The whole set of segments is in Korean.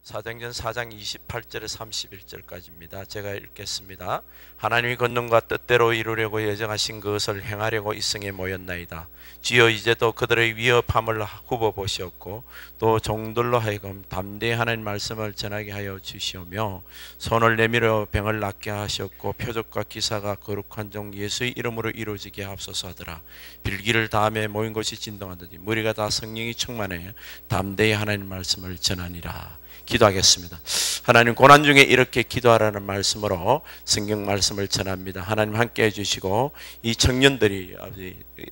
사도행전 4장 28절에서 31절까지입니다. 제가 읽겠습니다. 하나님이 권능과 뜻대로 이루려고 예정하신 것을 행하려고 이 성에 모였나이다. 주여 이제도 그들의 위협함을 굽어 보시옵고 또 종들로 하여금 담대히 하나님 말씀을 전하게 하여 주시오며 손을 내밀어 병을 낫게 하셨고 표적과 기사가 거룩한 종 예수의 이름으로 이루어지게 하옵소서 하더라. 빌기를 다음에 모인 곳이 진동하더니 무리가 다 성령이 충만해 담대히 하나님 말씀을 전하니라. 기도하겠습니다. 하나님, 고난 중에 이렇게 기도하라는 말씀으로 성경 말씀을 전합니다. 하나님 함께 해주시고 이 청년들이,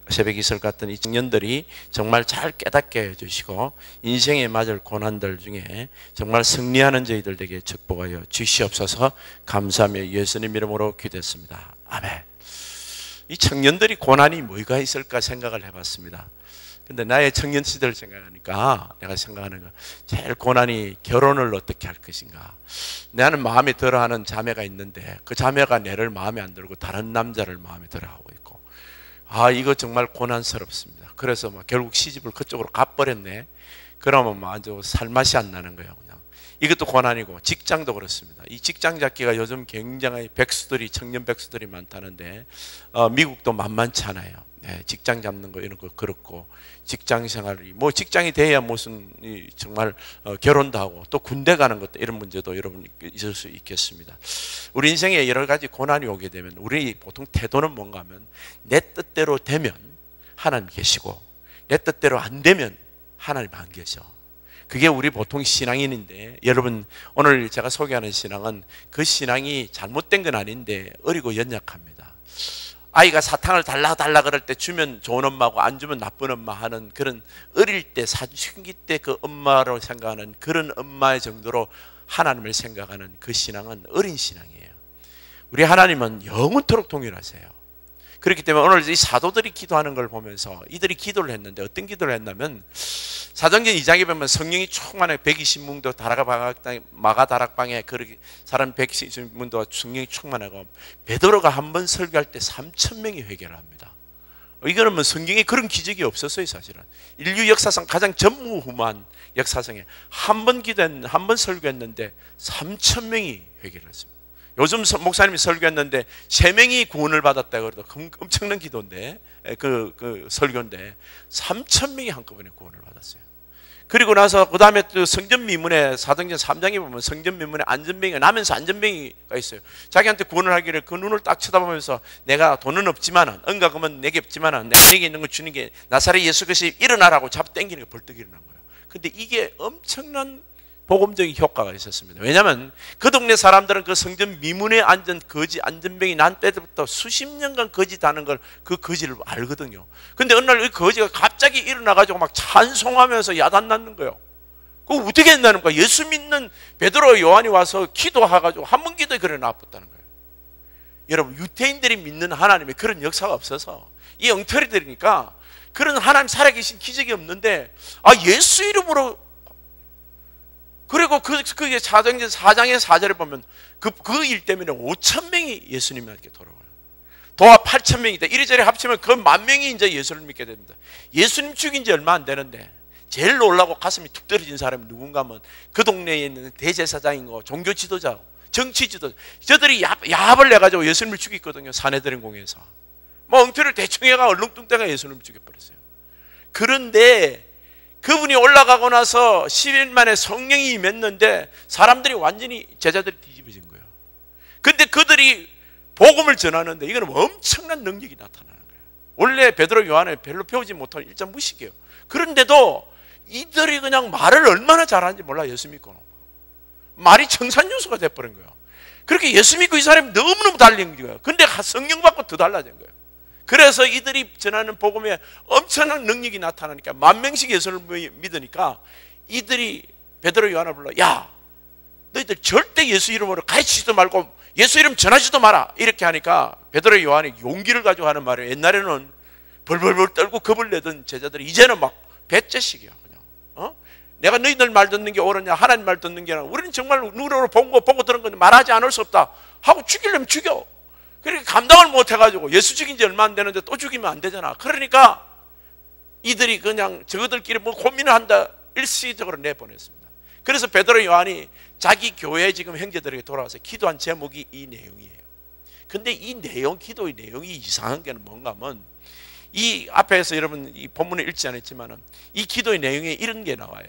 새벽 이슬 같은 이 청년들이 정말 잘 깨닫게 해주시고 인생에 맞을 고난들 중에 정말 승리하는 저희들 되게 축복하여 주시옵소서. 감사하며 예수님 이름으로 기도했습니다. 아멘. 이 청년들이 고난이 뭐가 있을까 생각을 해봤습니다. 근데 나의 청년 시대를 생각하니까 내가 생각하는 거 제일 고난이 결혼을 어떻게 할 것인가. 나는 마음에 들어하는 자매가 있는데 그 자매가 내를 마음에 안 들고 다른 남자를 마음에 들어하고 있고, 이거 정말 고난스럽습니다. 그래서 결국 시집을 그쪽으로 가버렸네. 그러면 아주 살맛이 안 나는 거예요. 그냥 이것도 고난이고, 직장도 그렇습니다. 이 직장 잡기가 요즘 굉장히 청년 백수들이 많다는데 미국도 만만치 않아요. 네, 직장 잡는 거 이런 거 그렇고, 직장 생활이 직장이 돼야 무슨 정말 결혼도 하고 또 군대 가는 것도 이런 문제도 여러분 있을 수 있겠습니다. 우리 인생에 여러 가지 고난이 오게 되면 우리 보통 태도는 뭔가 하면 내 뜻대로 되면 하나님 계시고 내 뜻대로 안 되면 하나님 안 계셔. 그게 우리 보통 신앙인인데, 여러분 오늘 제가 소개하는 신앙은 그 신앙이 잘못된 건 아닌데 어리고 연약합니다. 아이가 사탕을 달라 그럴 때 주면 좋은 엄마고 안 주면 나쁜 엄마 하는 그런, 어릴 때 사춘기 때 그 엄마로 생각하는 그런 엄마의 정도로 하나님을 생각하는 그 신앙은 어린 신앙이에요. 우리 하나님은 영원토록 동일하세요. 그렇기 때문에 오늘 이 사도들이 기도하는 걸 보면서 이들이 기도를 했는데 어떤 기도를 했냐면, 사도행전 2장에 보면 성령이 충만해 120문도 마가다락방에 그렇게 사람 120문도 성령이 충만하고, 베드로가 한 번 설교할 때 3,000명이 회개를 합니다. 이거는 성경에 그런 기적이 없었어요. 사실은 인류 역사상 가장 전무후무한 역사상에 한 번 설교했는데 3,000명이 회개를 했습니다. 요즘 목사님이 설교했는데 3명이 구원을 받았다 그래도 엄청난 기도인데, 그 설교인데 3,000명이 한꺼번에 구원을 받았어요. 그리고 나서 그 다음에 또 성전미문에, 사도행전 3장에 보면 성전미문에 안전병이가 나면서 안전병이가 있어요. 자기한테 구원을 하기를 그 눈을 딱 쳐다보면서, 내가 돈은 없지만은, 은가금은 내게 없지만은 내게 있는 거 주는 게 나사렛 예수 그리스도 일어나라고 잡아 당기는 게 벌떡 일어난 거예요. 근데 이게 엄청난 복음적인 효과가 있었습니다. 왜냐하면 그 동네 사람들은 그 성전 미문에 앉은 거지, 안전병이 난 때부터 수십 년간 거짓하는 걸, 그 거지를 알거든요. 근데 어느 날 이 거지가 갑자기 일어나가지고 막 찬송하면서 야단 낳는 거예요. 그거 어떻게 했다는 거야? 예수 믿는 베드로 요한이 와서 기도해가지고 한 번 기도에 그래 나왔다는 거예요. 여러분, 유태인들이 믿는 하나님의 그런 역사가 없어서 이 엉터리들이니까 그런 하나님 살아계신 기적이 없는데, 예수 이름으로. 그리고 그게 사도행전 4장의 4절에 보면 그 일 때문에 5,000명이 예수님에게 돌아와요. 도합 8,000명이다. 이리저리 합치면 그 10,000명이 이제 예수를 믿게 됩니다. 예수님 죽인 지 얼마 안 되는데 제일 놀라고 가슴이 툭 떨어진 사람이 누군가 하면 그 동네에 있는 대제사장인 거, 종교 지도자, 정치 지도자, 저들이 야합을 내가지고 예수님을 죽였거든요. 사내들인 공에서 엉터리를 대충 해가 얼렁뚱땅에 예수님을 죽여버렸어요. 그런데 그분이 올라가고 나서 10일 만에 성령이 임했는데 사람들이 완전히, 제자들이 뒤집어진 거예요. 근데 그들이 복음을 전하는데 이거는 엄청난 능력이 나타나는 거예요. 원래 베드로 요한을 별로 배우지 못하고 일단 무식해요. 그런데도 이들이 그냥 말을 얼마나 잘하는지 몰라. 예수 믿고 말이 청산유수가 돼버린 거예요. 그렇게 예수 믿고 이 사람이 너무너무 달린 거예요. 근데 성령 받고 더 달라진 거예요. 그래서 이들이 전하는 복음에 엄청난 능력이 나타나니까 10,000명씩 예수를 믿으니까 이들이 베드로 요한을 불러, 야, 너희들 절대 예수 이름으로 가르치지도 말고 예수 이름 전하지도 마라. 이렇게 하니까 베드로 요한이 용기를 가지고 하는 말이에요. 옛날에는 벌벌벌 떨고 겁을 내던 제자들이 이제는 막 배째식이야. 그냥 내가 너희들 말 듣는 게 옳으냐, 하나님 말 듣는 게 아니라 우리는 정말 눈으로 보고 들은 건데 말하지 않을 수 없다 하고 죽이려면 죽여. 그렇게 감당을 못 해가지고 예수 죽인 지 얼마 안 되는데 또 죽이면 안 되잖아. 그러니까 이들이 그냥 저들끼리 고민을 한다 일시적으로 내보냈습니다. 그래서 베드로 요한이 자기 교회 지금 형제들에게 돌아와서 기도한 제목이 이 내용이에요. 근데 이 내용, 기도의 내용이 이상한 게 뭔가 하면, 이 앞에서 여러분 이 본문에 읽지 않았지만은 이 기도의 내용에 이런 게 나와요.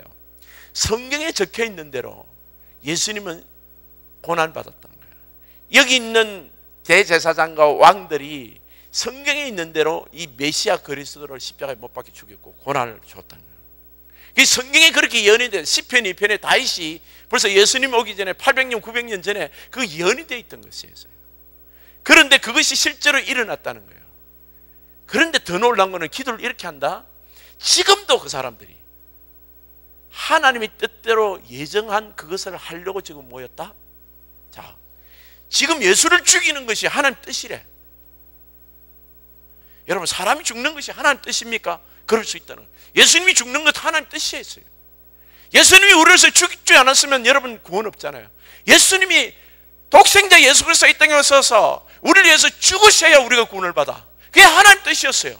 성경에 적혀 있는 대로 예수님은 고난받았다는 거예요. 여기 있는 대제사장과 왕들이 성경에 있는 대로 이 메시아 그리스도를 십자가에 못 박혀 죽였고 고난을 줬다는 거예요. 그 성경에 그렇게 예언이 된 시편 2편에 다윗이 벌써 예수님 오기 전에 800년 900년 전에 그 예언이 되어 있던 것이에요. 그런데 그것이 실제로 일어났다는 거예요. 그런데 더 놀라운 거는 기도를 이렇게 한다. 지금도 그 사람들이 하나님의 뜻대로 예정한 그것을 하려고 지금 모였다. 자, 지금 예수를 죽이는 것이 하나님 뜻이래. 여러분, 사람이 죽는 것이 하나님 뜻입니까? 그럴 수 있다는 거예요. 예수님이 죽는 것도 하나님 뜻이었어요. 예수님이 우리를 위해서 죽지 않았으면 여러분 구원 없잖아요. 예수님이 독생자 예수 그리스도 이 땅에 오셔서 우리를 위해서 죽으셔야 우리가 구원을 받아. 그게 하나님 뜻이었어요.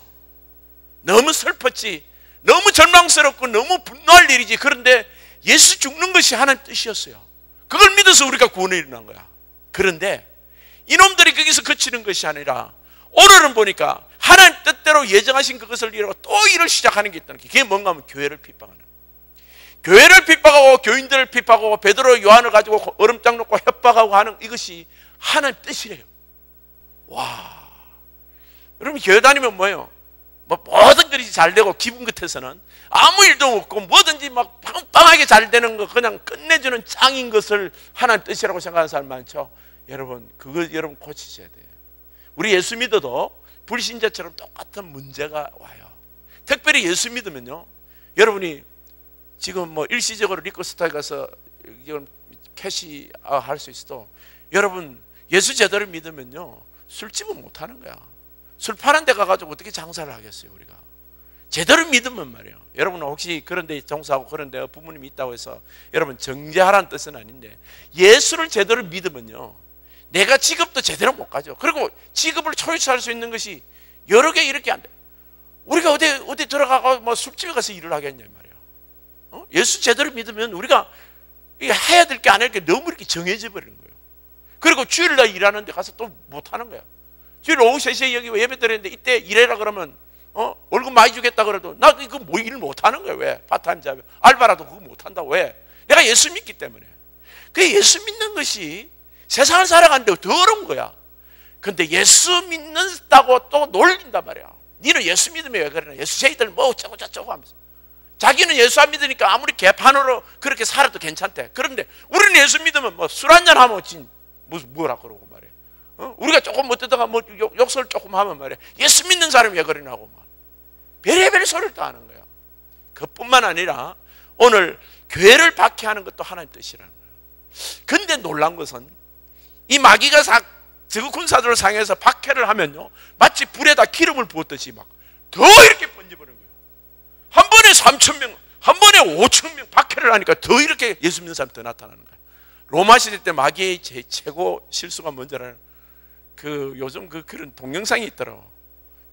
너무 슬펐지, 너무 절망스럽고 너무 분노할 일이지. 그런데 예수 죽는 것이 하나님 뜻이었어요. 그걸 믿어서 우리가 구원에 일어난 거야. 그런데 이놈들이 거기서 그치는 것이 아니라 오늘은 보니까 하나님 뜻대로 예정하신 그것을 이루고 또 일을 시작하는 게 있다는 게, 그게 뭔가 하면 교회를 핍박하는, 교회를 핍박하고 교인들을 핍박하고 베드로 요한을 가지고 얼음장 놓고 협박하고 하는 이것이 하나님 뜻이래요. 와, 여러분 교회 다니면 뭐예요? 뭐 모든 것이 잘 되고 기분 끝에서는 아무 일도 없고 뭐든지 막 빵빵하게 잘 되는 거 그냥 끝내주는 짱인 것을 하나님 뜻이라고 생각하는 사람 많죠. 여러분 그거 여러분 고치셔야 돼요. 우리 예수 믿어도 불신자처럼 똑같은 문제가 와요. 특별히 예수 믿으면요, 여러분이 지금 뭐 일시적으로 리코스타에 가서 캐시 할 수 있어도 여러분 예수 제대로 믿으면요 술집은 못 하는 거야. 술 파는 데 가가지고 어떻게 장사를 하겠어요 우리가. 제대로 믿으면 말이에요. 여러분 혹시 그런 데 종사하고 그런 데 부모님이 있다고 해서 여러분 정죄하라는 뜻은 아닌데, 예수를 제대로 믿으면요 내가 직업도 제대로 못 가죠. 그리고 직업을 초이스할 수 있는 것이 여러 개 이렇게 안 돼. 우리가 어디 들어가고 뭐 술집에 가서 일을 하겠냐 말이에요. 예수 제대로 믿으면 우리가 해야 될 게 안 할 게 너무 이렇게 정해져 버리는 거예요. 그리고 주일날 일하는 데 가서 또 못 하는 거야. 주일 오후 3시에 여기 예배 드렸는데 이때 일해라 그러면 월급 많이 주겠다 그래도 나 이거 뭐 일 못 하는 거야. 왜? 파타임 잡 알바라도 그거 못 한다고. 왜? 내가 예수 믿기 때문에. 그 예수 믿는 것이 세상을 살아가는데 더 어려운 거야. 근데 예수 믿는다고 또 놀린단 말이야. 니는 예수 믿으면 왜 그러냐. 예수 쟤들 뭐 어쩌고 저쩌고 하면서. 자기는 예수 안 믿으니까 아무리 개판으로 그렇게 살아도 괜찮대. 그런데 우리는 예수 믿으면 뭐 술 한잔 하면 뭐라 그러고 말이야. 우리가 조금 못되다가 뭐 욕설 조금 하면 말이야. 예수 믿는 사람이 왜 그러냐고 막 별의별 소리를 또 하는 거야. 그뿐만 아니라 오늘 교회를 박해하는 것도 하나님 뜻이라는 거예요. 근데 놀란 것은 이 마귀가 저그 군사들을 상해서 박해를 하면요 마치 불에다 기름을 부었듯이 막 더 이렇게 번져버리는 거예요. 한 번에 3,000명, 한 번에 5,000명 박해를 하니까 더 이렇게 예수 믿는 사람이 더 나타나는 거예요. 로마 시대 때 마귀의 최고 실수가 뭔지라는 요즘 그런 동영상이 있더라고.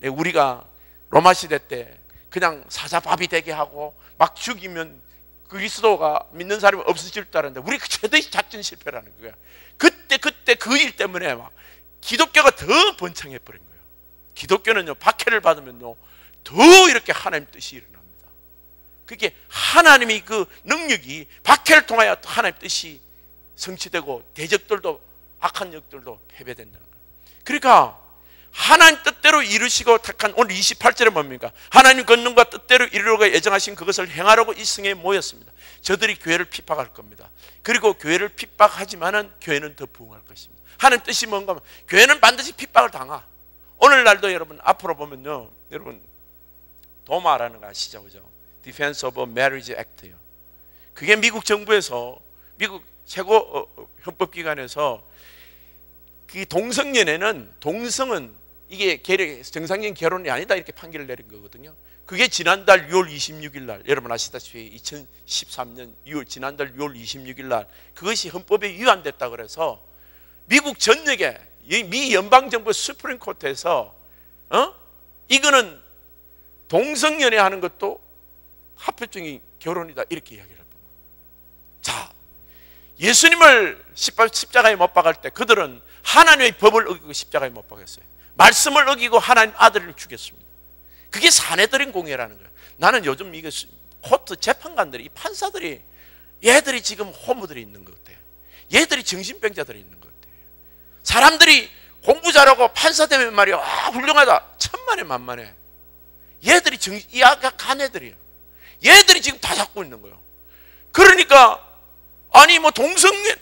우리가 로마 시대 때 그냥 사자밥이 되게 하고 막 죽이면 그리스도가 믿는 사람이 없어질 줄 알았는데 우리 최대의 작전 실패라는 거야. 그때 그 일 때문에 막 기독교가 더 번창해 버린 거예요. 기독교는요 박해를 받으면요 더 이렇게 하나님 뜻이 일어납니다. 그게 하나님이 그 능력이 박해를 통하여 하나님 뜻이 성취되고 대적들도 악한 역들도 패배된다는 거예요. 그러니까 하나님 뜻대로 이루시고 택한 오늘 28절에 뭡니까? 하나님 권능과 뜻대로 이루려고 예정하신 그것을 행하려고 이 성에 모였습니다. 저들이 교회를 핍박할 겁니다. 그리고 교회를 핍박하지만은 교회는 더 부흥할 것입니다. 하나님 뜻이 뭔가 하면 교회는 반드시 핍박을 당하. 오늘날도 여러분 앞으로 보면요, 여러분 도마라는 거 아시죠, 그죠? Defense of Marriage Act요. 그게 미국 정부에서 미국 최고 헌법기관에서 그 동성은 이게 정상적인 결혼이 아니다 이렇게 판결을 내린 거거든요. 그게 지난달 6월 26일 날 여러분 아시다시피 2013년 지난달 6월 26일 날 그것이 헌법에 위반됐다 그래서 미국 전역에 미 연방정부 수프림 코트에서 이거는 동성연애 하는 것도 합법적인 결혼이다 이렇게 이야기를 합니다. 자, 예수님을 십자가에 못 박을 때 그들은 하나님의 법을 어기고 십자가에 못 박았어요. 말씀을 어기고 하나님 아들을 죽였습니다. 그게 사내들인 공예라는 거예요. 나는 요즘 이게 코트 재판관들이, 이 판사들이, 얘들이 지금 호무들이 있는 것 같아요. 얘들이 정신병자들이 있는 것 같아요. 사람들이 공부 잘하고 판사 되면 말이야, 훌륭하다, 천만에 만만해. 얘들이 이 악한 애들이에요. 얘들이 지금 다 잡고 있는 거예요. 그러니까 아니 뭐 동성애,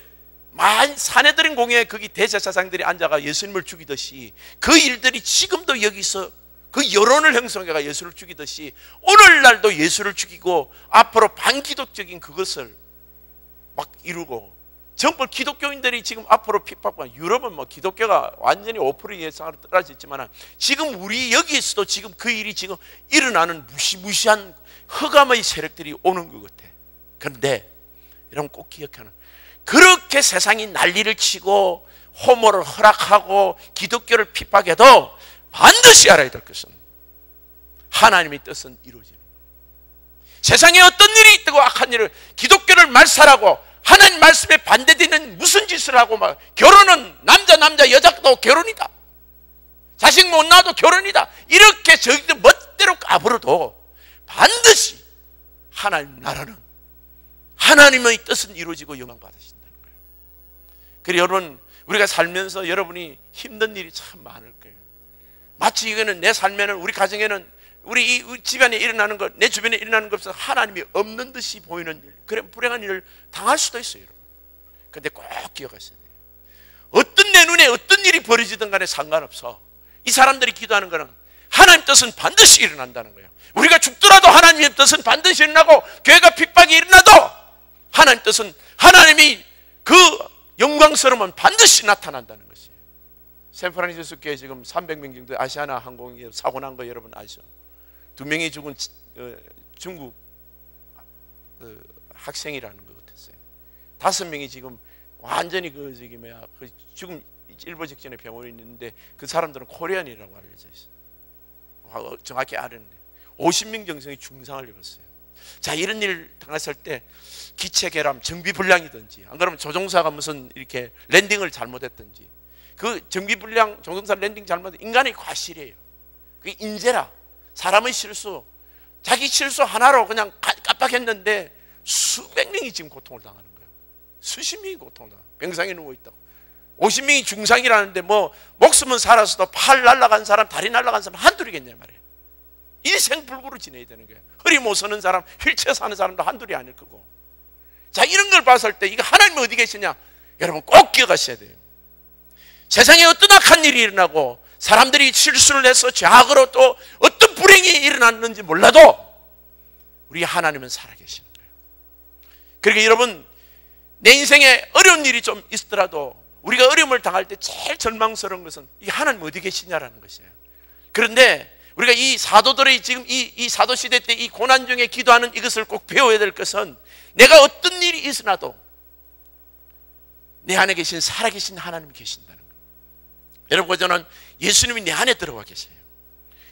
사내들인 공예에 거기 대제사장들이 앉아가 예수님을 죽이듯이 그 일들이 지금도 여기서 그 여론을 형성해가 예수를 죽이듯이 오늘날도 예수를 죽이고 앞으로 반기독적인 그것을 막 이루고, 정말 기독교인들이 지금 앞으로 핍박받고, 유럽은 뭐 기독교가 완전히 5% 예상으로 떨어졌지만 지금 우리 여기에서도 지금 그 일이 지금 일어나는 무시무시한 흑암의 세력들이 오는 것 같아. 그런데 여러분 꼭 기억하는, 그렇게 세상이 난리를 치고 호모를 허락하고 기독교를 핍박해도 반드시 알아야 될 것은 하나님의 뜻은 이루어지는 거예요. 세상에 어떤 일이 있다고 악한 일을, 기독교를 말살하고 하나님 말씀에 반대되는 무슨 짓을 하고 막 결혼은 남자 여자도 결혼이다, 자식 못 낳아도 결혼이다, 이렇게 저희들 멋대로 까불어도 반드시 하나님 나라는, 하나님의 뜻은 이루어지고 영광 받으신다는 거예요. 그래서 여러분, 우리가 살면서 여러분이 힘든 일이 참 많을 거예요. 마치 이거는 내 삶에는, 우리 가정에는, 우리 집안에 일어나는 것, 내 주변에 일어나는 것에서 하나님이 없는 듯이 보이는 일, 그런 불행한 일을 당할 수도 있어요, 여러분. 그런데 꼭 기억하셔야 돼요. 어떤 내 눈에 어떤 일이 벌어지든 간에 상관없어. 이 사람들이 기도하는 것은 하나님 뜻은 반드시 일어난다는 거예요. 우리가 죽더라도 하나님의 뜻은 반드시 일어나고, 교회가 핍박이 일어나도 하나님 뜻은, 하나님이 그 영광스러움은 반드시 나타난다는 것이에요. 샌프란시스코 교회 지금 300명 정도 아시아나 항공이 사고 난 거 여러분 아시죠? 2명이 죽은 중국 학생이라는 것 같았어요. 5명이 지금 완전히 죽음 일보 직전에 병원에 있는데 그 사람들은 코리안이라고 알려져 있어요. 정확히 아는데 50명 정성이 중상을 입었어요. 자, 이런 일 당했을 때 기체 결함, 정비불량이든지, 안 그러면 조종사가 무슨 이렇게 랜딩을 잘못했든지, 그 정비불량, 조종사 랜딩 잘못, 인간의 과실이에요. 그게 인재라, 사람의 실수, 자기 실수 하나로 그냥 깜빡했는데 수백 명이 지금 고통을 당하는 거예요. 수십 명이 고통을 당하는 거예요. 병상에 누워있다고. 50명이 중상이라는데 뭐 목숨은 살았어도 팔 날아간 사람, 다리 날아간 사람 한둘이겠냐 말이에요. 일생불구로 지내야 되는 거예요. 허리 못 서는 사람, 휠체어 사는 사람도 한둘이 아닐 거고. 자, 이런 걸 봤을 때 이거 하나님 어디 계시냐? 여러분 꼭 기억하셔야 돼요. 세상에 어떤 악한 일이 일어나고 사람들이 실수를 해서 죄악으로 또 어떤 불행이 일어났는지 몰라도 우리 하나님은 살아계시는 거예요. 그러니까 여러분, 내 인생에 어려운 일이 좀 있더라도 우리가 어려움을 당할 때 제일 절망스러운 것은 이 하나님 어디 계시냐라는 것이에요. 그런데 우리가 이 사도들의 지금 이 사도시대 때 이 고난 중에 기도하는 이것을 꼭 배워야 될 것은, 내가 어떤 일이 있으나도 내 안에 계신 살아계신 하나님이 계신다는 거예요. 여러분, 저는 예수님이 내 안에 들어와 계세요.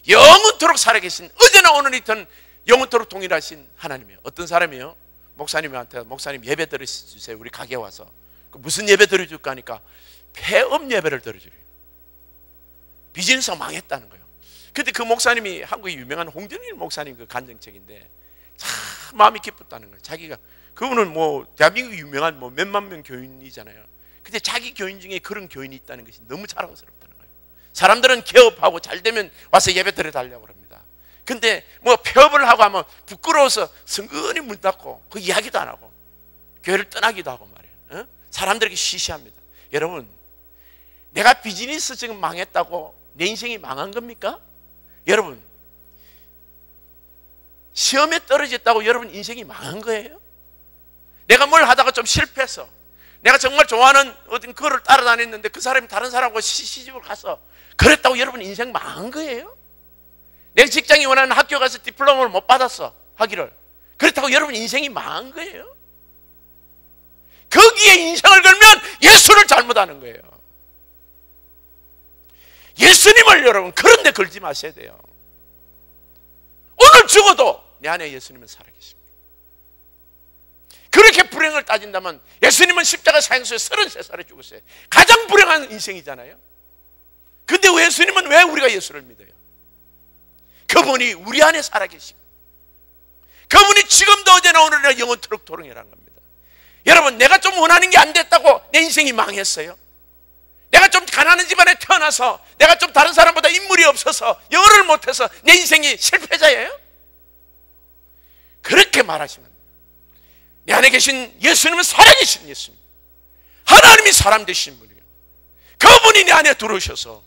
영원토록 살아계신, 어제나 오늘 있던 영원토록 동일하신 하나님이에요. 어떤 사람이요? 목사님한테, 목사님 예배 드려주세요, 우리 가게 와서. 무슨 예배 드려줄까 하니까 폐업 예배를 드려주래요. 비즈니스가 망했다는 거예요. 근데 그 목사님이 한국의 유명한 홍준일 목사님 그 간증책인데 참 마음이 기뻤다는 거예요. 자기가, 그분은 뭐 대한민국 유명한 뭐 몇만 명 교인이잖아요. 근데 자기 교인 중에 그런 교인이 있다는 것이 너무 자랑스럽다는 거예요. 사람들은 개업하고 잘 되면 와서 예배 드려달라고 합니다. 근데 뭐 폐업을 하고 하면 부끄러워서 성근히 문 닫고 그 이야기도 안 하고 교회를 떠나기도 하고 말이에요. 사람들에게 시시합니다. 여러분, 내가 비즈니스 지금 망했다고 내 인생이 망한 겁니까? 여러분, 시험에 떨어졌다고 여러분 인생이 망한 거예요? 내가 뭘 하다가 좀 실패해서, 내가 정말 좋아하는 어떤 그를 따라다녔는데 그 사람이 다른 사람하고 시집을 가서 그랬다고 여러분 인생 망한 거예요? 내가 직장이 원하는 학교 가서 디플로마를 못 받았어, 학위를. 그렇다고 여러분 인생이 망한 거예요? 거기에 인생을 걸면 예수를 잘못하는 거예요. 예수님을 여러분 그런 데 걸지 마셔야 돼요. 오늘 죽어도 내 안에 예수님은 살아계십니다. 그렇게 불행을 따진다면 예수님은 십자가 사형수에 33살에 죽었어요. 가장 불행한 인생이잖아요. 근데 예수님은 왜 우리가 예수를 믿어요? 그분이 우리 안에 살아계시고 그분이 지금도 어제나 오늘이나 영원토록 도령이라는 겁니다. 여러분, 내가 좀 원하는 게 안 됐다고 내 인생이 망했어요? 내가 좀 가난한 집안에 태어나서 내가 좀 다른 사람보다 인물이 없어서 영어를 못해서 내 인생이 실패자예요? 그렇게 말하시면 내 안에 계신 예수님은 살아계신 예수님, 하나님이 사람 되신 분이에요. 그분이 내 안에 들어오셔서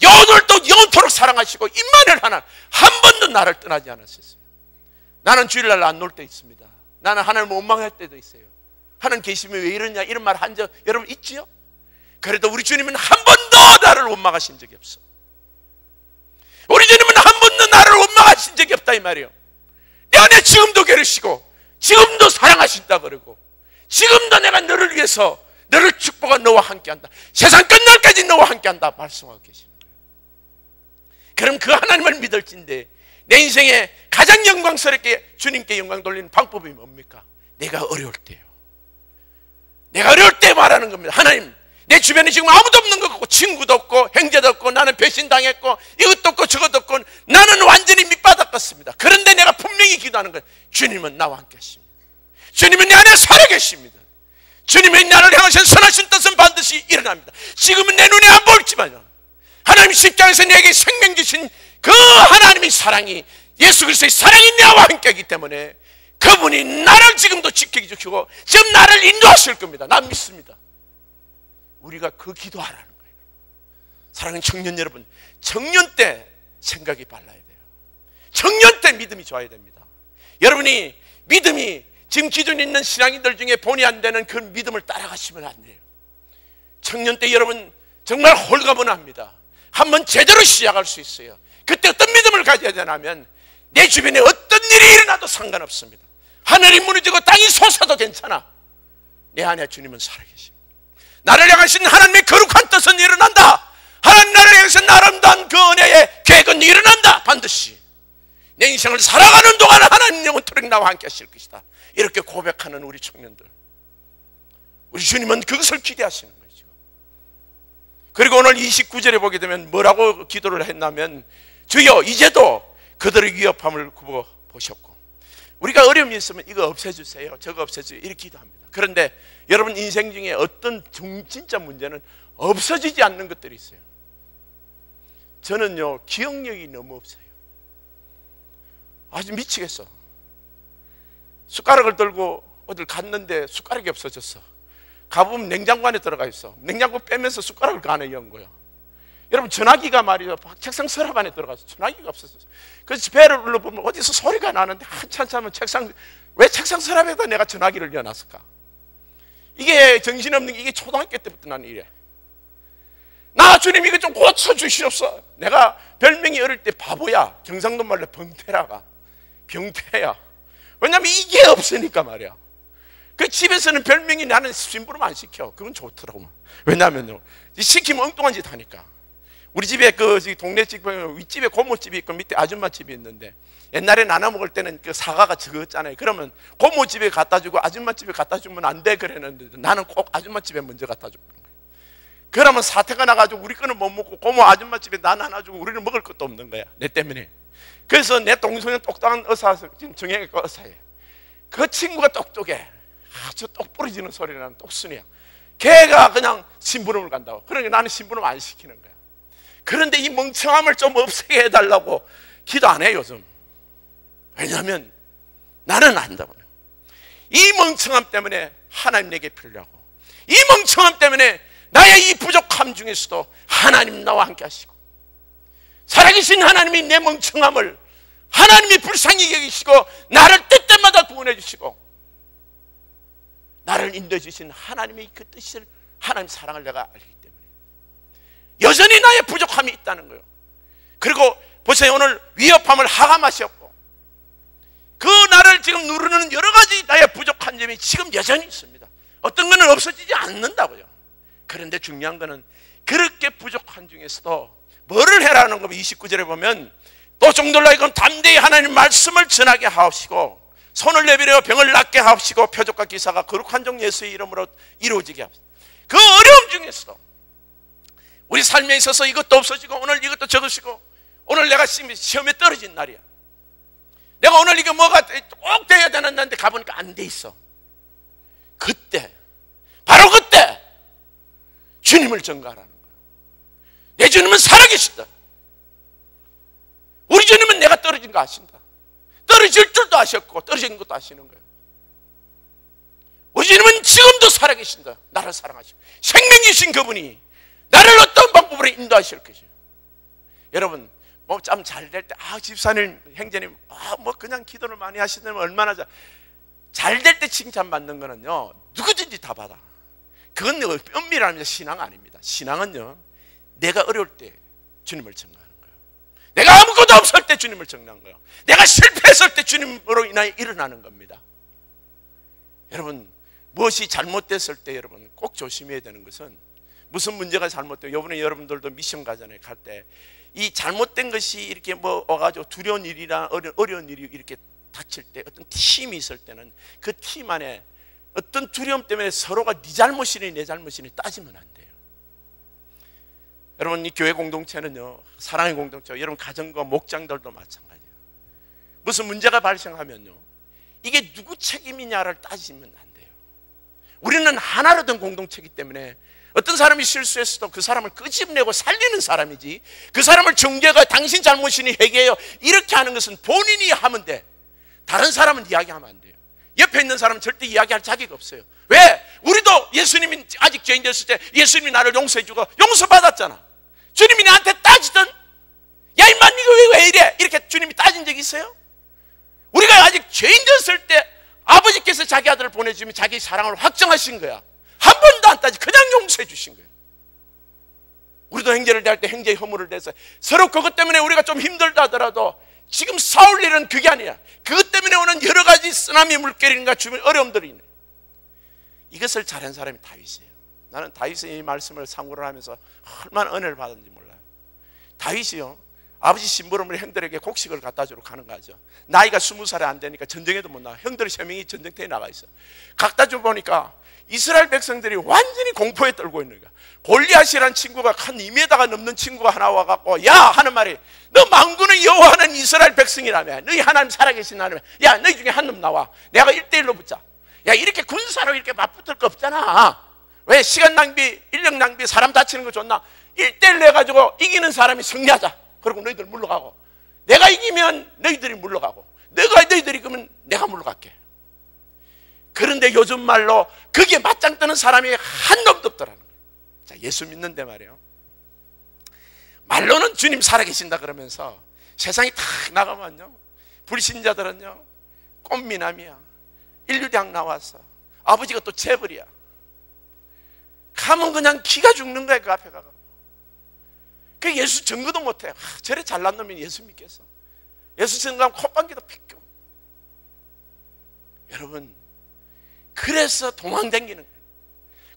오늘도 영원토록 사랑하시고 임마누엘 하나 한 번도 나를 떠나지 않으셨어요. 나는 주일날 안 놀 때 있습니다. 나는 하나님을 원망할 때도 있어요. 하나님 계시면 왜 이러냐 이런 말 한 적 여러분 있지요? 그래도 우리 주님은 한 번도 나를 원망하신 적이 없어. 우리 주님은 한 번도 나를 원망하신 적이 없다 이 말이에요. 내 안에 지금도 계시고 지금도 사랑하신다 그러고 지금도 내가 너를 위해서 너를 축복한 너와 함께한다, 세상 끝날까지 너와 함께한다 말씀하고 계시는 거예요. 그럼 그 하나님을 믿을진데 내 인생에 가장 영광스럽게 주님께 영광 돌리는 방법이 뭡니까? 내가 어려울 때요. 내가 어려울 때 말하는 겁니다. 하나님, 내 주변에 지금 아무도 없는 것 같고 친구도 없고 형제도 없고 나는 배신당했고 이것도 없고 저것도 없고 나는 완전히 밑바닥 같습니다. 그런데 내가 분명히 기도하는 거예요. 주님은 나와 함께 하십니다. 주님은 내 안에 살아계십니다. 주님의 나를 향하신 선하신 뜻은 반드시 일어납니다. 지금은 내 눈에 안 보이지만 하나님 십자가에서 내게 생명 주신 그 하나님의 사랑이, 예수 그리스도의 사랑이 나와 함께 하기 때문에 그분이 나를 지금도 지켜주시고 지금 나를 인도하실 겁니다. 난 믿습니다. 우리가 그 기도하라는 거예요. 사랑하는 청년 여러분, 청년 때 생각이 빨라야 돼요. 청년 때 믿음이 좋아야 됩니다. 여러분이 믿음이 지금 기존에 있는 신앙인들 중에 본의 안 되는 그 믿음을 따라가시면 안 돼요. 청년 때 여러분 정말 홀가분합니다. 한번 제대로 시작할 수 있어요. 그때 어떤 믿음을 가져야 되냐면 내 주변에 어떤 일이 일어나도 상관없습니다. 하늘이 무너지고 땅이 솟아도 괜찮아. 내 안에 주님은 살아계십니다. 나를 향하신 하나님의 거룩한 뜻은 일어난다. 하나님 나를 향하신 아름다운 그 은혜의 계획은 일어난다. 반드시 내 인생을 살아가는 동안 하나님 영원토록 나와 함께 하실 것이다. 이렇게 고백하는 우리 청년들, 우리 주님은 그것을 기대하시는 거죠. 그리고 오늘 29절에 보게 되면 뭐라고 기도를 했냐면 주여 이제도 그들의 위협함을 굽어 보셨고, 우리가 어려움이 있으면 이거 없애주세요, 저거 없애주세요 이렇게 기도합니다. 그런데 여러분 인생 중에 어떤 진짜 문제는 없어지지 않는 것들이 있어요. 저는요 기억력이 너무 없어요. 아주 미치겠어. 숟가락을 들고 어딜 갔는데 숟가락이 없어졌어. 가보면 냉장고 안에 들어가 있어. 냉장고 빼면서 숟가락을 그 안에 연 거야. 여러분 전화기가 말이죠, 책상 서랍 안에 들어가서 전화기가 없어졌어. 그래서 배를 눌러보면 어디서 소리가 나는데 한참 하면 왜 책상 서랍에다 내가 전화기를 넣어놨을까? 이게 정신없는 게, 이게 초등학교 때부터 나는 이래. 나 주님 이거 좀 고쳐주시옵소서. 내가 별명이 어릴 때 바보야. 경상도 말로 병태라가. 병태야. 왜냐면 이게 없으니까 말이야. 그 집에서는 별명이 나는 심부름 안 시켜. 그건 좋더라고. 왜냐면요, 시키면 엉뚱한 짓 하니까. 우리 집에 그 동네 집 윗집에 고모집이 있고 밑에 아줌마집이 있는데, 옛날에 나눠 먹을 때는 그 사과가 적었잖아요. 그러면 고모집에 갖다 주고 아줌마집에 갖다 주면 안 돼 그랬는데 나는 꼭 아줌마집에 먼저 갖다 주는 거예요. 그러면 사태가 나가지고 우리 거는 못 먹고 고모 아줌마집에 난 하나 주고 우리는 먹을 것도 없는 거야, 내 때문에. 그래서 내 동생은 똑똑한 의사서 지금 정형외과 의사예요. 그 친구가 똑똑해. 아주 똑 부러지는 소리 나는 똑순이야. 걔가 그냥 심부름을 간다고. 그러니까 나는 심부름 안 시키는 거야. 그런데 이 멍청함을 좀 없애게 해달라고 기도 안 해 요즘. 왜냐하면 나는 안다고. 이 멍청함 때문에 하나님 내게 필요하고, 이 멍청함 때문에 나의 이 부족함 중에서도 하나님 나와 함께 하시고, 살아계신 하나님이 내 멍청함을 하나님이 불쌍히 여기시고 나를 때때마다 구원해 주시고 나를 인도해 주신 하나님의 그 뜻을, 하나님 사랑을 내가 알기 때문에 여전히 나의 부족함이 있다는 거예요. 그리고 보세요, 오늘 위협함을 하감하셨고 그 나를 지금 누르는 여러 가지 나의 부족한 점이 지금 여전히 있습니다. 어떤 거는 없어지지 않는다고요. 그런데 중요한 거는 그렇게 부족한 중에서도 뭐를 해라는 거. 29절에 보면 또 종들라 이건 담대히 하나님 말씀을 전하게 하옵시고 손을 내밀어 병을 낫게 하시고 표적과 기사가 거룩한 종 예수의 이름으로 이루어지게 합시다. 그 어려움 중에서도 우리 삶에 있어서 이것도 없어지고 오늘 이것도 적으시고 오늘 내가 시험에 떨어진 날이야. 내가 오늘 이거 뭐가 꼭 돼야 되는데 가보니까 안 돼 있어. 그때 바로 그때 주님을 전가하라는 거야. 내 주님은 살아계신다. 우리 주님은 내가 떨어진 거 아신다. 떨어질 줄도 아셨고 떨어진 것도 아시는 거예요. 우리 주님은 지금도 살아계신다. 나를 사랑하시고 생명이신 그분이 나를 어떤 방법으로 인도하실 것이에요. 여러분 뭐 참 잘 될 때 집사님 형제님 뭐 그냥 기도를 많이 하시면 얼마나 잘 될 때 칭찬받는 거는요 누구든지 다 받아. 그건 은밀한 신앙 아닙니다. 신앙은요 내가 어려울 때 주님을 전가하는 거예요. 내가 아무것도 없을 때 주님을 전가하는 거예요. 내가 실패했을 때 주님으로 인하여 일어나는 겁니다. 여러분 무엇이 잘못됐을 때 여러분 꼭 조심해야 되는 것은 무슨 문제가 잘못되고 이번에 여러분들도 미션 가잖아요. 갈 때 이 잘못된 것이 이렇게 뭐 와가지고 두려운 일이나 어려운 일이 이렇게 닥칠 때 어떤 팀이 있을 때는 그 팀 안에 어떤 두려움 때문에 서로가 네 잘못이니 내 잘못이니 따지면 안 돼요. 여러분 이 교회 공동체는요 사랑의 공동체, 여러분 가정과 목장들도 마찬가지예요. 무슨 문제가 발생하면요 이게 누구 책임이냐를 따지면 안 돼요. 우리는 하나로 된 공동체이기 때문에 어떤 사람이 실수했어도 그 사람을 끄집내고 살리는 사람이지 그 사람을 정죄가 당신 잘못이니 회개해요 이렇게 하는 것은 본인이 하면 돼. 다른 사람은 이야기하면 안 돼요. 옆에 있는 사람은 절대 이야기할 자격이 없어요. 왜? 우리도 예수님이 아직 죄인 됐을 때 예수님이 나를 용서해 주고 용서받았잖아. 주님이 나한테 따지던 야 임마 니가 왜 이래 이렇게 주님이 따진 적이 있어요? 우리가 아직 죄인 됐을 때 아버지께서 자기 아들을 보내주면 자기 사랑을 확정하신 거야. 한 번도 안 따지 그냥 용서해 주신 거예요. 우리도 형제를 대할 때 형제의 허물을 대해서 서로 그것 때문에 우리가 좀 힘들다 하더라도 지금 싸울 일은 그게 아니야. 그것 때문에 오는 여러 가지 쓰나미 물결인가 주변 어려움들이 있네. 이것을 잘한 사람이 다윗이에요. 나는 다윗의 이 말씀을 상고를 하면서 얼마나 은혜를 받았는지 몰라요. 다윗이요 아버지 심부름을 형들에게 곡식을 갖다 주러 가는 거죠. 나이가 20살이 안 되니까 전쟁에도 못 나가. 형들이 3명이 전쟁터에 나가 있어. 갖다 줘 보니까 이스라엘 백성들이 완전히 공포에 떨고 있는 거야. 골리앗이라는 친구가 한 2m가 넘는 친구가 하나 와갖고 야 하는 말이 너 만군의 여호와는 이스라엘 백성이라며 너희 하나님 살아계신 하나님 야 너희 중에 한 놈 나와 내가 1대1로 붙자. 야 이렇게 군사로 이렇게 맞붙을 거 없잖아. 왜 시간 낭비 인력 낭비 사람 다치는 거 좋나. 1대1 해가지고 이기는 사람이 승리하자. 그리고 너희들 물러가고 내가 이기면 너희들이 물러가고 너희들이 그러면 내가 물러갈게. 그런데 요즘 말로 그게 맞짱 뜨는 사람이 한 놈도 없더라는 거예요. 자, 예수 믿는데 말이에요. 말로는 주님 살아계신다 그러면서 세상이 탁 나가면요 불신자들은요 꽃미남이야. 인류대학 나왔어. 아버지가 또 재벌이야. 가면 그냥 기가 죽는 거야. 그 앞에 가고. 그 예수 증거도 못해. 저래 잘난 놈이 예수 믿겠어. 예수 증거하면 콧방귀도 픽고. 여러분 그래서 도망다니는 거예요.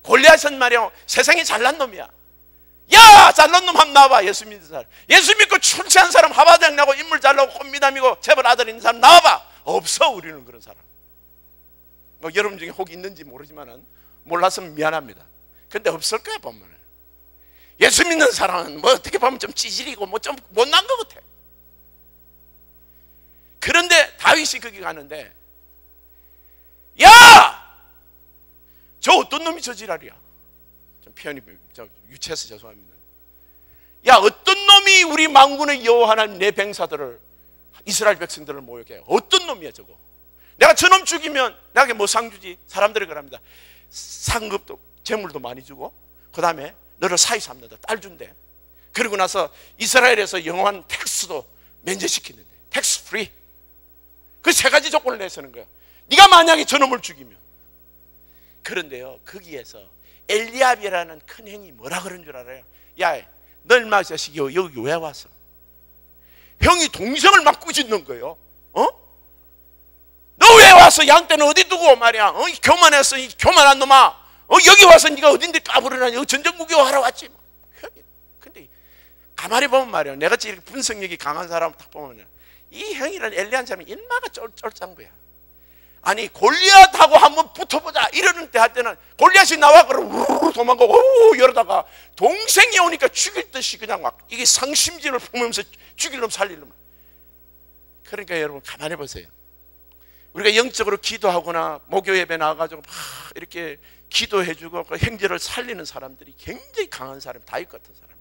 골리앗은 말이야 세상에 잘난 놈이야. 야 잘난 놈 한번 나와봐. 예수 믿는 사람. 예수 믿고 출세한 사람 하바대학 나고 인물 잘 나고 꽃미남이고 재벌 아들 있는 사람 나와봐. 없어. 우리는 그런 사람. 뭐 여러분 중에 혹 있는지 모르지만 몰랐으면 미안합니다. 근데 없을 거야 보면. 예수 믿는 사람은 뭐 어떻게 보면 좀 찌질이고 뭐 좀 못난 것 같아. 그런데 다윗이 거기 가는데 야! 저 어떤 놈이 저 지랄이야. 좀 표현이 유치해서 죄송합니다. 야 어떤 놈이 우리 만군의 여호와 하나님 내 병사들을 이스라엘 백성들을 모욕해. 어떤 놈이야 저거. 내가 저놈 죽이면 내가 뭐 상 주지. 사람들이 그럽니다. 상급도 재물도 많이 주고 그 다음에 너를 사위 삼는다. 딸 준대. 그리고 나서 이스라엘에서 영원한 텍스도 면제시키는데 텍스 프리. 그 세 가지 조건을 내세우는 거야. 네가 만약에 저놈을 죽이면. 그런데요 거기에서 엘리압이라는 큰 형이 뭐라 그런 줄 알아요? 야 너 인마 자식이 여기 왜 왔어? 형이 동생을 막 꾸짖는 거예요. 너 왜 왔어? 양 때는 어디 두고 말이야. 교만해서 이 교만한 놈아. 여기 와서 네가 어딘데 까부르냐. 전쟁구경하러 왔지. 형이. 근데 가만히 보면 말이야. 내같이 이렇게 분석력이 강한 사람 딱 보면 이 형이란 엘리한 사람이 인마가 쫄짱부야. 아니 골리앗하고 한번 붙어보자 이러는 때 할 때는 골리앗이 나와 그러면 우르르 도망가고 이러다가 동생이 오니까 죽일 듯이 그냥 막 이게 상심진을 품으면서 죽일 놈 살릴 놈. 그러니까 여러분 가만히 보세요. 우리가 영적으로 기도하거나 목요 예배 나와가지고 막 이렇게 기도해주고 그 형제를 살리는 사람들이 굉장히 강한 사람, 다윗 같은 사람이에요.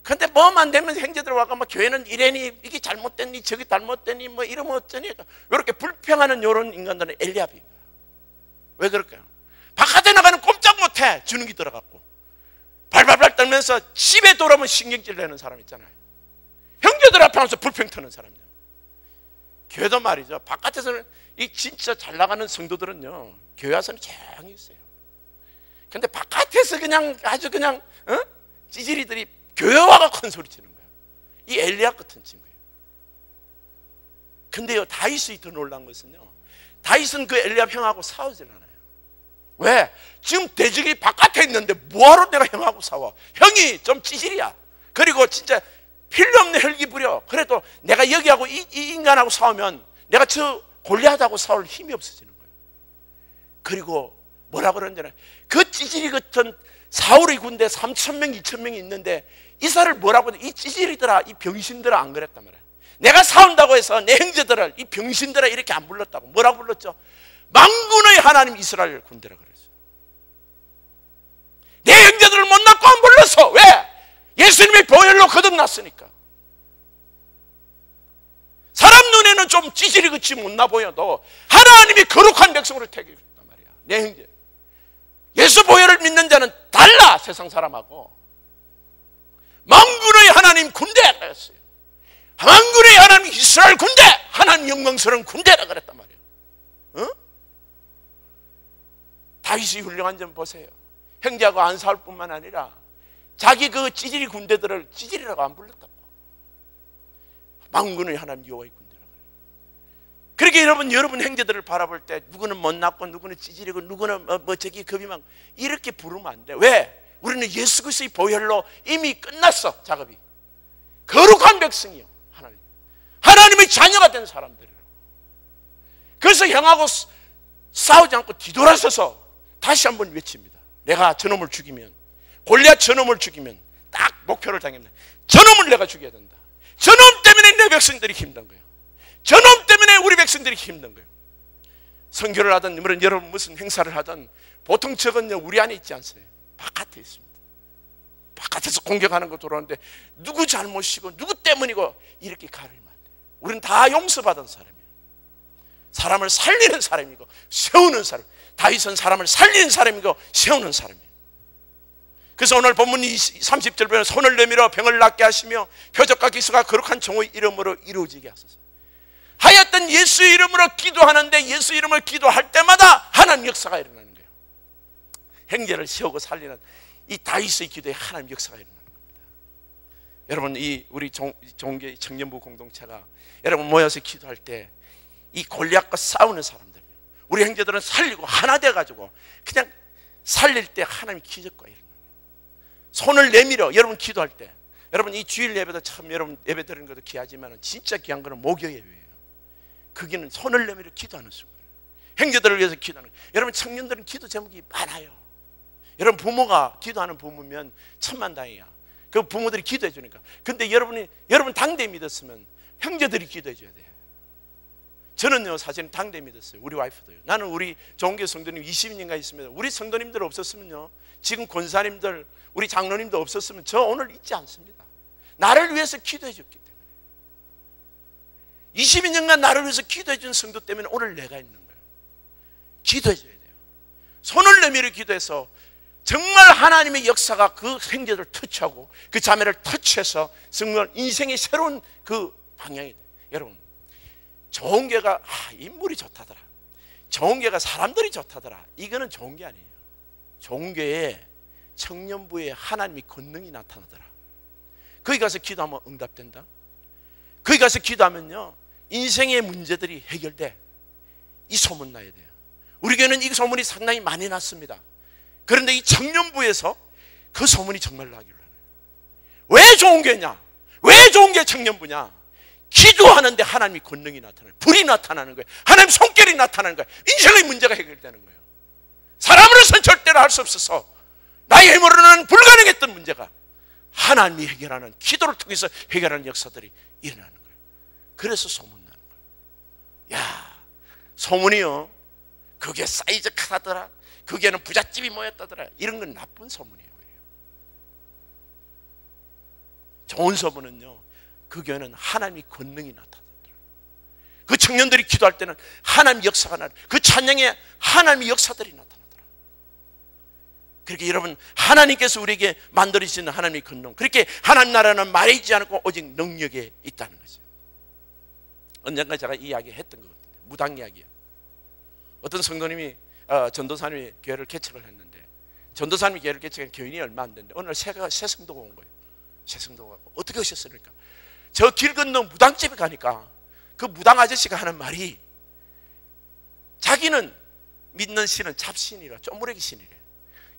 근데 뭐만 되면 형제들 와가 막 교회는 이래니 이게 잘못됐니 저게 잘못됐니 뭐 이러면 어쩌니 이렇게 불평하는 이런 인간들은 엘리압이에요. 왜 그럴까요? 바깥에 나가는 꼼짝 못해 주눅이 들어갔고 발발발 떨면서 집에 돌아오면 신경질 내는 사람 있잖아요. 형제들 앞에 와서 불평 터는 사람이에요. 교회도 말이죠. 바깥에서는 이 진짜 잘 나가는 성도들은요 교회 와서는 조용히 있어요. 근데 바깥에서 그냥 아주 그냥 찌질이들이 교회 와가 큰 소리 치는 거야. 이 엘리압 같은 친구예요. 근데요 다윗이 더 놀란 것은요 다윗은 그 엘리압 형하고 싸우질 않아요. 왜? 지금 대적이 바깥에 있는데 뭐하러 내가 형하고 싸워? 형이 좀 찌질이야. 그리고 진짜 필요 없는 혈기 부려. 그래도 내가 여기하고 이 인간하고 싸우면 내가 저 골리앗하고 싸울 힘이 없어지는 거예요. 그리고 뭐라 그러는지는 그 찌질이 같은 사울의 군대 3,000명, 2,000명이 있는데 이사를 뭐라고 이 찌질이들아, 이 병신들아 안 그랬단 말이에요. 내가 싸운다고 해서 내 형제들을 이 병신들아 이렇게 안 불렀다고. 뭐라고 불렀죠? 만군의 하나님 이스라엘 군대라 그랬어요. 내 형제들을 못 낳고 안 불렀어. 왜? 예수님의 보혈로 거듭났으니까. 사람 눈에는 좀 찌질이 그치 못나 보여도 하나님이 거룩한 백성으로 택했단 말이야. 내 형제. 예수 보혈을 믿는 자는 달라 세상 사람하고. 만군의 하나님 군대라 그랬어요. 만군의 하나님 이스라엘 군대, 하나님 영광스러운 군대라 그랬단 말이에요. 어? 다윗이 훌륭한 점 보세요. 형제하고 안 싸울 뿐만 아니라 자기 그 찌질이 군대들을 찌질이라고 안 불렀다고. 만군의 하나님 여호와의 군대라 그래요. 그렇게 여러분 형제들을 바라볼 때 누구는 못났고 누구는 찌질이고 누구는 뭐 저기 겁이 많고 이렇게 부르면 안 돼. 왜? 우리는 예수 그리스도의 보혈로 이미 끝났어. 작업이. 거룩한 백성이요. 하나님의 자녀가 된 사람들이라고. 그래서 형하고 싸우지 않고 뒤돌아서서 다시 한번 외칩니다. 내가 저놈을 죽이면, 골리앗 저놈을 죽이면 딱 목표를 정했네. 저놈을 내가 죽여야 된다. 저놈 때문에 내 백성들이 힘든 거예요. 저놈 때문에 우리 백성들이 힘든 거예요. 선교를 하든 여러분 무슨 행사를 하든 보통 적은 우리 안에 있지 않어요. 바깥에 있습니다. 바깥에서 공격하는 거 들어오는데 누구 잘못이고 누구 때문이고 이렇게 가리면 안 돼요. 우리는 다 용서받은 사람이에요. 사람을 살리는 사람이고 세우는 사람. 다윗은 사람을 살리는 사람이고 세우는 사람이에요. 그래서 오늘 본문 30절 보면 손을 내밀어 병을 낫게 하시며 표적과 기사가 거룩한 종의 이름으로 이루어지게 하소서. 하여튼 예수의 이름으로 기도하는데 예수 이름을 기도할 때마다 하나님 역사가 일어나는 거예요. 형제를 세우고 살리는 이 다윗의 기도에 하나님 역사가 일어나는 겁니다. 여러분 이 우리 종교 청년부 공동체가 여러분 모여서 기도할 때 이 골리앗과 싸우는 사람들, 우리 형제들은 살리고 하나 돼가지고 그냥 살릴 때 하나님 기적과 일어나요. 손을 내밀어 여러분 기도할 때, 여러분 이 주일 예배도 참 여러분 예배 드리는 것도 귀하지만 진짜 귀한 거는 목요 예배예요. 거기는 손을 내밀어 기도하는 순간, 형제들을 위해서 기도하는 거예요. 여러분 청년들은 기도 제목이 많아요. 여러분 부모가 기도하는 부모면 천만다행이야. 그 부모들이 기도해 주니까. 근데 여러분 당대 믿었으면 형제들이 기도해 줘야 돼요. 저는요 사실은 당대 믿었어요. 우리 와이프도요. 나는 우리 종교 성도님 20년간 있습니다. 우리 성도님들 없었으면요 지금 권사님들 우리 장로님도 없었으면 저 오늘 있지 않습니다. 나를 위해서 기도해 줬기 때문에 22년간 나를 위해서 기도해 준 성도 때문에 오늘 내가 있는 거예요. 기도해 줘야 돼요. 손을 내밀어 기도해서 정말 하나님의 역사가 그 형제를 터치하고 그 자매를 터치해서 정말 인생의 새로운 그 방향이 돼요. 여러분 좋은 교회가 인물이 좋다더라, 좋은 교회가 사람들이 좋다더라, 이거는 좋은 게 아니에요. 좋은 교회에 청년부에 하나님의 권능이 나타나더라. 거기 가서 기도하면 응답된다. 거기 가서 기도하면요 인생의 문제들이 해결돼. 이 소문 나야 돼요. 우리 교회는 이 소문이 상당히 많이 났습니다. 그런데 이 청년부에서 그 소문이 정말 나기로 해요. 왜 좋은 교회냐? 왜 좋은 게 청년부냐? 기도하는데 하나님의 권능이 나타나는 거예요. 불이 나타나는 거예요. 하나님 손길이 나타나는 거예요. 인생의 문제가 해결되는 거예요. 사람으로서는 절대로 할 수 없어서 나의 힘으로는 불가능했던 문제가 하나님이 해결하는, 기도를 통해서 해결하는 역사들이 일어나는 거예요. 그래서 소문나는 거예요. 야, 소문이요, 그게 사이즈 크다더라, 그게는 부잣집이 모였다더라, 이런 건 나쁜 소문이에요. 좋은 소문은요, 그 교회는 하나님의 권능이 나타나더라. 그 청년들이 기도할 때는 하나님의 역사가 나타나, 그 찬양에 하나님의 역사들이 나타나더라. 그렇게 여러분, 하나님께서 우리에게 만들어주시는 하나님의 권능, 그렇게 하나님 나라는 말에 있지 않고 오직 능력에 있다는 거죠. 언젠가 제가 이 이야기 했던 것 같은데, 무당 이야기요. 어떤 성도님이 전도사님이 교회를 개척을 했는데, 전도사님이 교회를 개척한 교인이 얼마 안 됐는데 어느 날 새 성도가 온 거예요. 새 성도가 왔고, 어떻게 오셨습니까? 저 길 건너 무당집에 가니까 그 무당 아저씨가 하는 말이, 자기는 믿는 신은 잡신이라, 쪼무레기 신이래.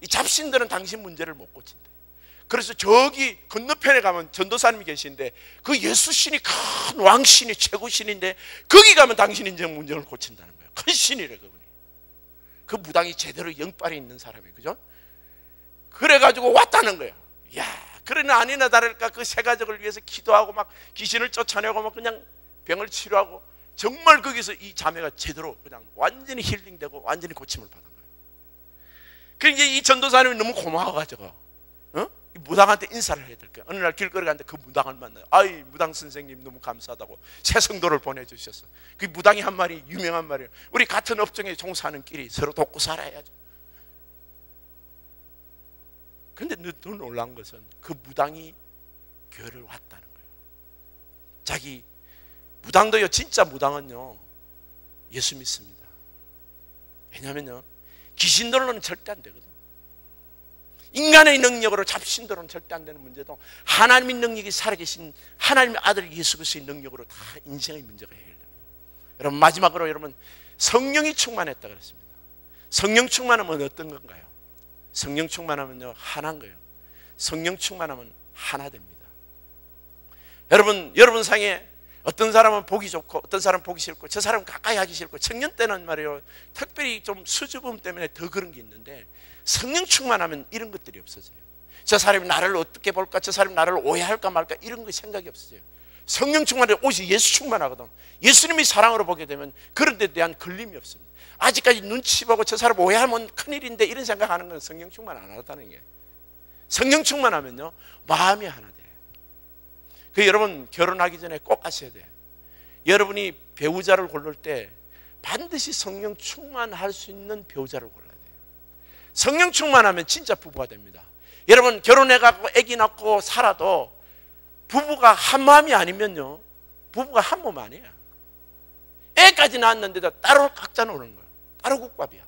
이 잡신들은 당신 문제를 못 고친대. 그래서 저기 건너편에 가면 전도사님이 계신데, 그 예수신이 큰 왕신이 최고신인데 거기 가면 당신 인생 문제를 고친다는 거예요. 큰 신이래 그분이. 그 무당이 제대로 영빨이 있는 사람이, 그죠? 그래가지고 왔다는 거예요. 야, 그러나 아니나 다를까 그 세 가족을 위해서 기도하고 막 귀신을 쫓아내고 막 그냥 병을 치료하고, 정말 거기서 이 자매가 제대로 그냥 완전히 힐링되고 완전히 고침을 받은 거예요. 그러니까 이 전도사님이 너무 고마워가지고 이 무당한테 인사를 해야 될 거예요. 어느 날 길거리 갔는데 그 무당을 만나요. 아이, 무당 선생님 너무 감사하다고 새 성도를 보내주셨어. 그 무당이 한 말이 유명한 말이에요. 우리 같은 업종에 종사하는 끼리 서로 돕고 살아야죠. 그런데 더 놀라운 것은 그 무당이 교회를 왔다는 거예요. 자기 무당도요, 진짜 무당은요 예수 믿습니다. 왜냐면요, 귀신들로는 절대 안 되거든. 인간의 능력으로 잡신들로는 절대 안 되는 문제도 하나님의 능력이 살아계신 하나님의 아들 예수 그리스도의 능력으로 다 인생의 문제가 해결됩니다. 여러분, 마지막으로 여러분, 성령이 충만했다 그랬습니다. 성령 충만하면 어떤 건가요? 성령 충만하면요, 하나인 거예요. 성령 충만하면 하나 됩니다. 여러분 상에 어떤 사람은 보기 좋고 어떤 사람은 보기 싫고, 저 사람은 가까이 하기 싫고, 청년 때는 말이에요, 특별히 좀 수줍음 때문에 더 그런 게 있는데, 성령 충만하면 이런 것들이 없어져요. 저 사람이 나를 어떻게 볼까, 저 사람이 나를 오해할까 말까, 이런 거 생각이 없어져요. 성령 충만해 오직 예수 충만하거든. 예수님이 사랑으로 보게 되면 그런 데 대한 걸림이 없습니다. 아직까지 눈치 보고 저 사람 오해하면 큰일인데 이런 생각하는 건 성령 충만 안 하다는 게. 성령 충만하면요, 마음이 하나 돼요. 그 여러분, 결혼하기 전에 꼭 아셔야 돼요. 여러분이 배우자를 고를 때 반드시 성령 충만할 수 있는 배우자를 골라야 돼요. 성령 충만하면 진짜 부부가 됩니다. 여러분, 결혼해갖고 아기 낳고 살아도 부부가 한 마음이 아니면요, 부부가 한 몸 아니에요. 애까지 낳았는데도 따로 각자 노는 거예요. 따로 국밥이야.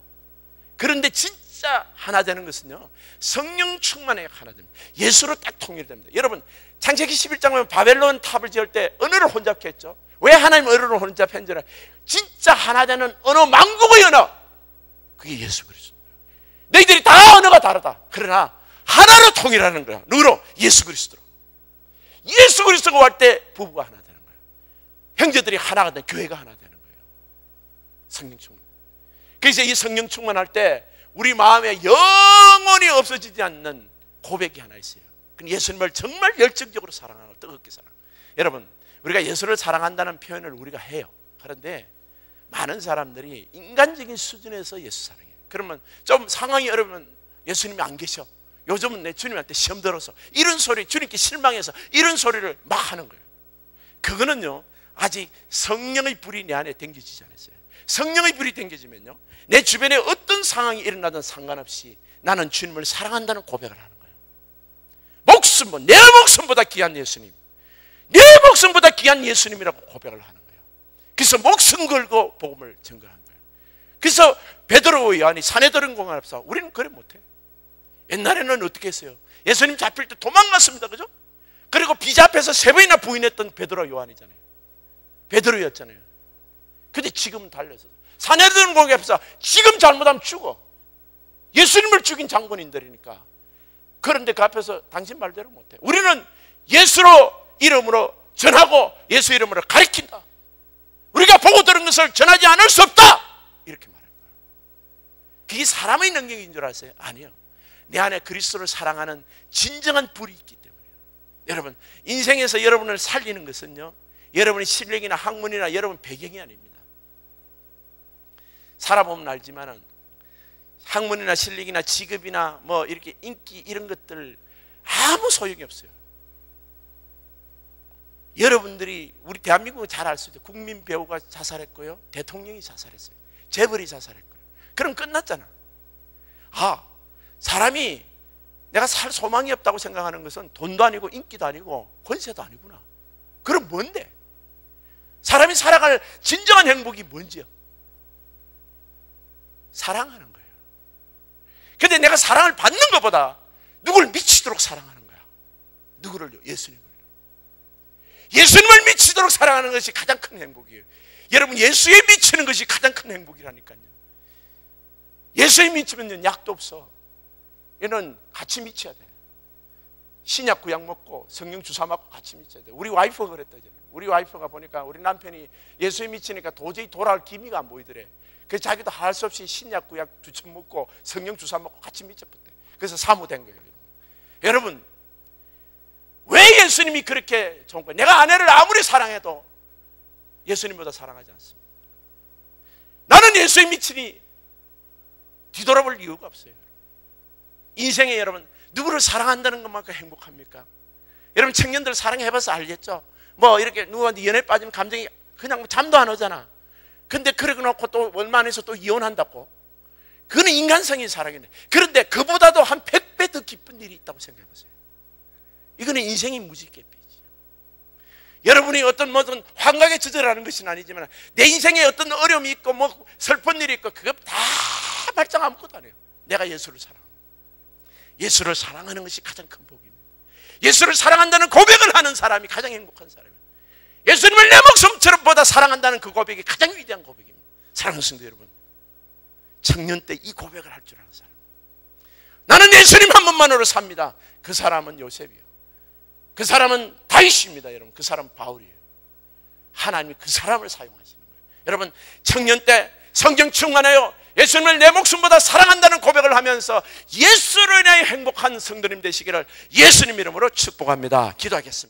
그런데 진짜 하나 되는 것은요, 성령 충만해야 하나 됩니다. 예수로 딱 통일이 됩니다. 여러분, 창세기 11장 보면 바벨론 탑을 지을 때 언어를 혼잡케 했죠. 왜 하나님 언어를 혼잡했는지는, 진짜 하나 되는 언어, 만국의 언어, 그게 예수 그리스도입니다. 너희들이 다 언어가 다르다. 그러나 하나로 통일하는 거야. 누구로? 예수 그리스도로. 예수 그리스도가 올 때 부부가 하나 되는 거예요. 형제들이 하나가 되는, 교회가 하나 되는 거예요. 성령 충만. 그래서 이 성령 충만할 때 우리 마음에 영원히 없어지지 않는 고백이 하나 있어요. 예수님을 정말 열정적으로 사랑하고 뜨겁게 사랑해요. 여러분, 우리가 예수를 사랑한다는 표현을 우리가 해요. 그런데 많은 사람들이 인간적인 수준에서 예수 사랑해요. 그러면 좀 상황이 어려우면 예수님이 안 계셔, 요즘은 내 주님한테 시험 들어서, 이런 소리, 주님께 실망해서 이런 소리를 막 하는 거예요. 그거는요, 아직 성령의 불이 내 안에 댕겨지지 않았어요. 성령의 불이 댕겨지면요, 내 주변에 어떤 상황이 일어나든 상관없이 나는 주님을 사랑한다는 고백을 하는 거예요. 목숨, 내 목숨보다 귀한 예수님, 내 목숨보다 귀한 예수님이라고 고백을 하는 거예요. 그래서 목숨 걸고 복음을 전거한 거예요. 그래서 베드로, 요한이 산헤드린 공간 앞에서, 우리는 그래 못해. 옛날에는 어떻게 했어요? 예수님 잡힐 때 도망갔습니다, 그죠? 그리고 비잡혀서 3번이나 부인했던 베드로, 요한이잖아요. 베드로였잖아요. 근데 지금은 달라서 산헤드린 공간 앞에서 지금 잘못하면 죽어. 예수님을 죽인 장본인들이니까. 그런데 그 앞에서 당신 말대로 못해. 우리는 예수로, 이름으로 전하고 예수 이름으로 가르친다. 우리가 보고 들은 것을 전하지 않을 수 없다. 이렇게 말할 거예요. 그게 사람의 능력인 줄 아세요? 아니요. 내 안에 그리스도를 사랑하는 진정한 불이 있기 때문이에요. 여러분, 인생에서 여러분을 살리는 것은요, 여러분의 실력이나 학문이나 여러분 배경이 아닙니다. 살아보면 알지만은 학문이나 실력이나 직업이나 뭐 이렇게 인기 이런 것들 아무 소용이 없어요. 여러분들이 우리 대한민국은 잘 알 수 있죠. 국민 배우가 자살했고요, 대통령이 자살했어요, 재벌이 자살했고요. 그럼 끝났잖아. 아, 사람이 내가 살 소망이 없다고 생각하는 것은 돈도 아니고 인기도 아니고 권세도 아니구나. 그럼 뭔데? 사람이 살아갈 진정한 행복이 뭔지요? 사랑하는 거예요. 근데 내가 사랑을 받는 것보다 누구를 미치도록 사랑하는 거야. 누구를요? 예수님을. 예수님을 미치도록 사랑하는 것이 가장 큰 행복이에요. 여러분, 예수에 미치는 것이 가장 큰 행복이라니까요. 예수에 미치면 약도 없어. 얘는 같이 미쳐야 돼. 신약 구약 먹고 성령 주사 맞고 같이 미쳐야 돼. 우리 와이프가 그랬다잖아요. 우리 와이프가 보니까 우리 남편이 예수에 미치니까 도저히 돌아올 기미가 안 보이더래. 그래서 자기도 할 수 없이 신약 구약 두 첩 먹고 성령 주사 맞고 같이 미쳐버렸대. 그래서 사모된 거예요. 여러분, 왜 예수님이 그렇게 좋은 거예요? 내가 아내를 아무리 사랑해도 예수님보다 사랑하지 않습니다. 나는 예수에 미치니 뒤돌아볼 이유가 없어요. 인생에 여러분, 누구를 사랑한다는 것만큼 행복합니까? 여러분, 청년들 사랑해봐서 알겠죠? 뭐 이렇게 누구한테 연애 빠지면 감정이 그냥 뭐 잠도 안 오잖아. 근데 그러고 놓고 또 얼마 안 해서 또 이혼한다고? 그거는 인간성이 사랑이네. 그런데 그보다도 한 100배 더 기쁜 일이 있다고 생각해보세요. 이거는 인생이 무지개빛이죠. 여러분이 어떤 뭐든 환각에 젖어라는 것은 아니지만 내 인생에 어떤 어려움이 있고 뭐 슬픈 일이 있고 그거 다 말짱 아무것도 안 해요. 내가 예수를 사랑합니다. 예수를 사랑하는 것이 가장 큰 복입니다. 예수를 사랑한다는 고백을 하는 사람이 가장 행복한 사람이에요. 예수님을 내 목숨처럼 보다 사랑한다는 그 고백이 가장 위대한 고백입니다. 사랑하는 성도 여러분, 청년 때 이 고백을 할 줄 아는 사람, 나는 예수님 한 분만으로 삽니다. 그 사람은 요셉이요, 그 사람은 다윗입니다. 여러분, 그 사람은 바울이에요. 하나님이 그 사람을 사용하시는 거예요. 여러분, 청년 때 성경 충만해요. 예수님을 내 목숨보다 사랑한다는 고백을 하면서 예수로 인하여 행복한 성도님 되시기를 예수님 이름으로 축복합니다. 기도하겠습니다.